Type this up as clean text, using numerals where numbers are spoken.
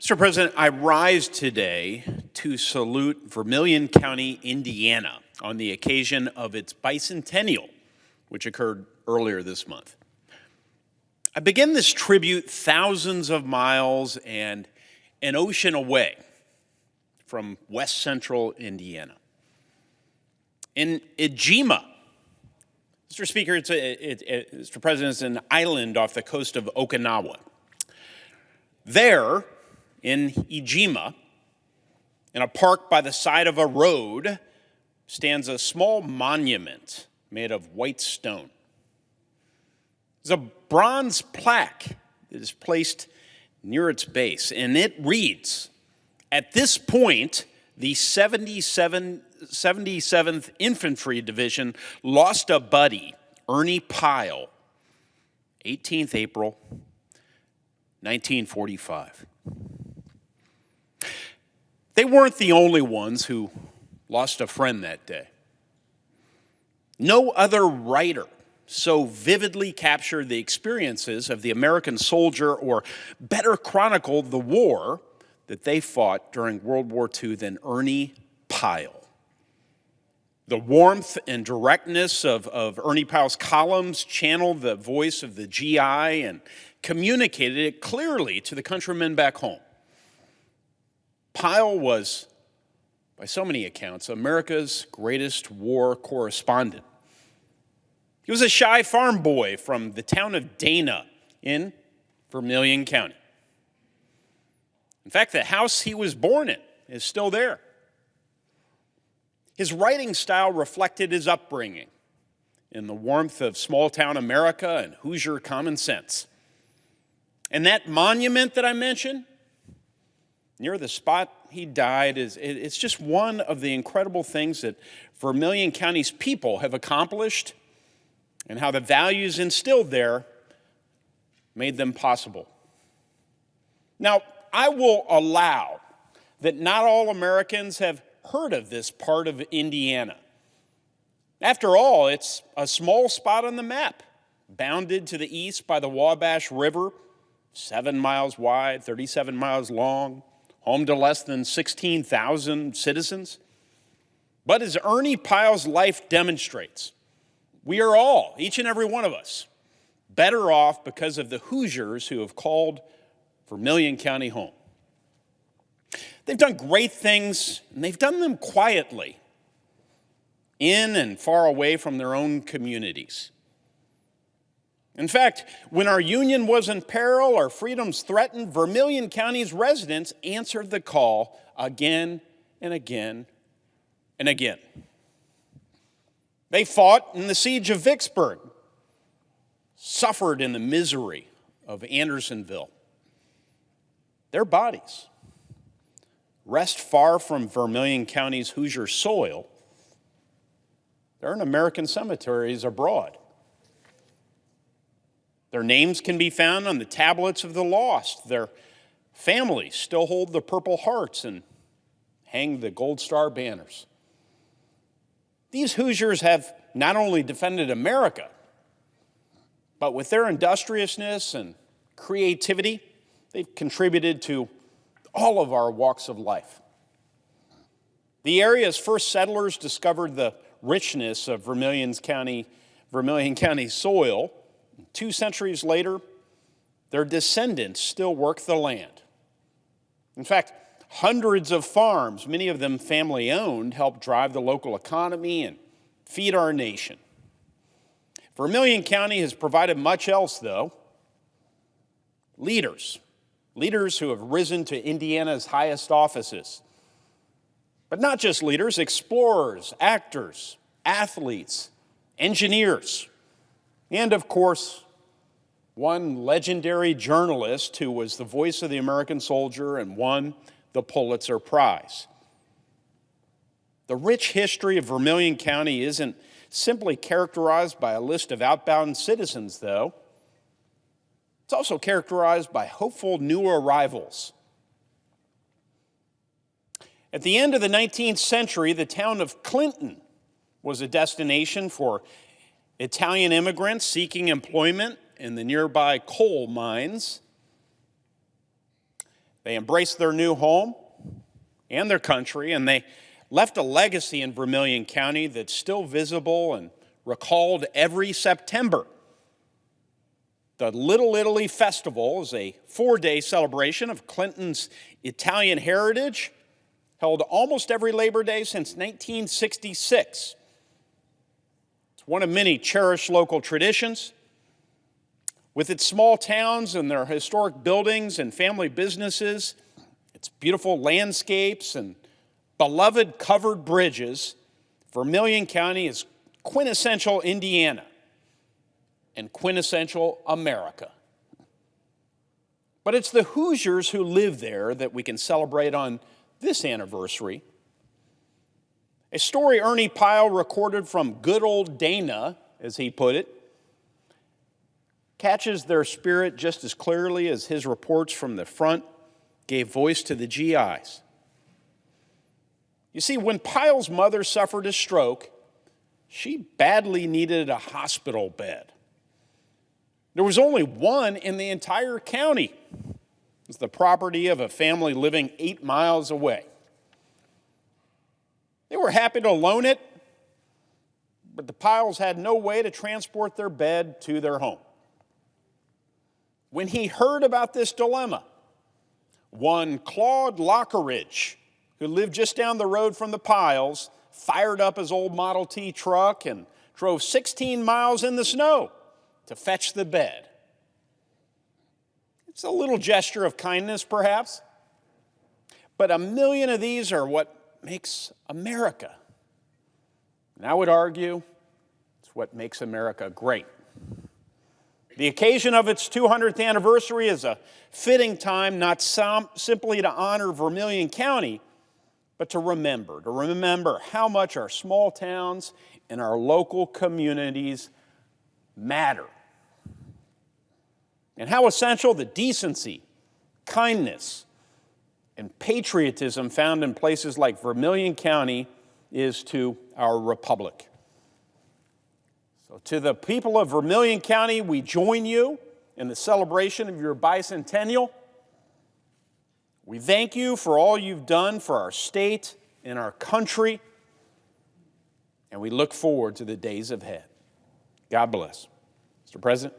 Mr. President, I rise today to salute Vermillion County, Indiana, on the occasion of its Bicentennial, which occurred earlier this month. I begin this tribute thousands of miles and an ocean away from west central Indiana. In Ijima, Mr. Speaker, Mr. President, it's an island off the coast of Okinawa. There, in Ijima, in a park by the side of a road, stands a small monument made of white stone. There's a bronze plaque that is placed near its base, and it reads, "At this point, the 77th Infantry Division lost a buddy, Ernie Pyle, 18th April, 1945. They weren't the only ones who lost a friend that day. No other writer so vividly captured the experiences of the American soldier, or better chronicled the war that they fought during World War II than Ernie Pyle. The warmth and directness of Ernie Pyle's columns channeled the voice of the GI and communicated it clearly to the countrymen back home. Pyle was, by so many accounts, America's greatest war correspondent. He was a shy farm boy from the town of Dana in Vermillion County. In fact, the house he was born in is still there. His writing style reflected his upbringing in the warmth of small-town America and Hoosier common sense. And that monument that I mentioned, near the spot he died, it's just one of the incredible things that Vermillion County's people have accomplished, and how the values instilled there made them possible. Now, I will allow that not all Americans have heard of this part of Indiana. After all, it's a small spot on the map, bounded to the east by the Wabash River, 7 miles wide, 37 miles long, home to less than 16,000 citizens. But as Ernie Pyle's life demonstrates, we are all, each and every one of us, better off because of the Hoosiers who have called Vermillion County home. They've done great things, and they've done them quietly, in and far away from their own communities. In fact, when our union was in peril, our freedoms threatened, Vermillion County's residents answered the call again and again and again. They fought in the siege of Vicksburg, suffered in the misery of Andersonville. Their bodies rest far from Vermillion County's Hoosier soil. They're in American cemeteries abroad. Their names can be found on the tablets of the lost. Their families still hold the Purple Hearts and hang the Gold Star banners. These Hoosiers have not only defended America, but with their industriousness and creativity, they've contributed to all of our walks of life. The area's first settlers discovered the richness of Vermillion County soil. 2 centuries later, their descendants still work the land. In fact, hundreds of farms, many of them family-owned, help drive the local economy and feed our nation. Vermillion County has provided much else, though. Leaders who have risen to Indiana's highest offices. But not just leaders, explorers, actors, athletes, engineers, and of course, one legendary journalist who was the voice of the American soldier and won the Pulitzer Prize. The rich history of Vermillion County isn't simply characterized by a list of outbound citizens, though. It's also characterized by hopeful new arrivals. At the end of the 19th century, the town of Clinton was a destination for Italian immigrants seeking employment in the nearby coal mines. They embraced their new home and their country, and they left a legacy in Vermillion County that's still visible and recalled every September. The Little Italy Festival is a 4-day celebration of Clinton's Italian heritage, held almost every Labor Day since 1966. It's one of many cherished local traditions. With its small towns and their historic buildings and family businesses, its beautiful landscapes and beloved covered bridges, Vermillion County is quintessential Indiana and quintessential America. But it's the Hoosiers who live there that we can celebrate on this anniversary. A story Ernie Pyle recorded from good old Dana, as he put it, catches their spirit just as clearly as his reports from the front gave voice to the GIs. You see, when Pyle's mother suffered a stroke, she badly needed a hospital bed. There was only one in the entire county. It was the property of a family living 8 miles away. They were happy to loan it, but the Pyles had no way to transport their bed to their home. When he heard about this dilemma, one Claude Lockeridge, who lived just down the road from the Pyles, fired up his old Model T truck and drove 16 miles in the snow to fetch the bed. It's a little gesture of kindness, perhaps, but 1 million of these are what makes America. And I would argue it's what makes America great. The occasion of its 200th anniversary is a fitting time not simply to honor Vermillion County, but to remember how much our small towns and our local communities matter, and how essential the decency, kindness, and patriotism found in places like Vermillion County is to our republic. So to the people of Vermillion County, we join you in the celebration of your bicentennial. We thank you for all you've done for our state and our country, and we look forward to the days ahead. God bless. Mr. President.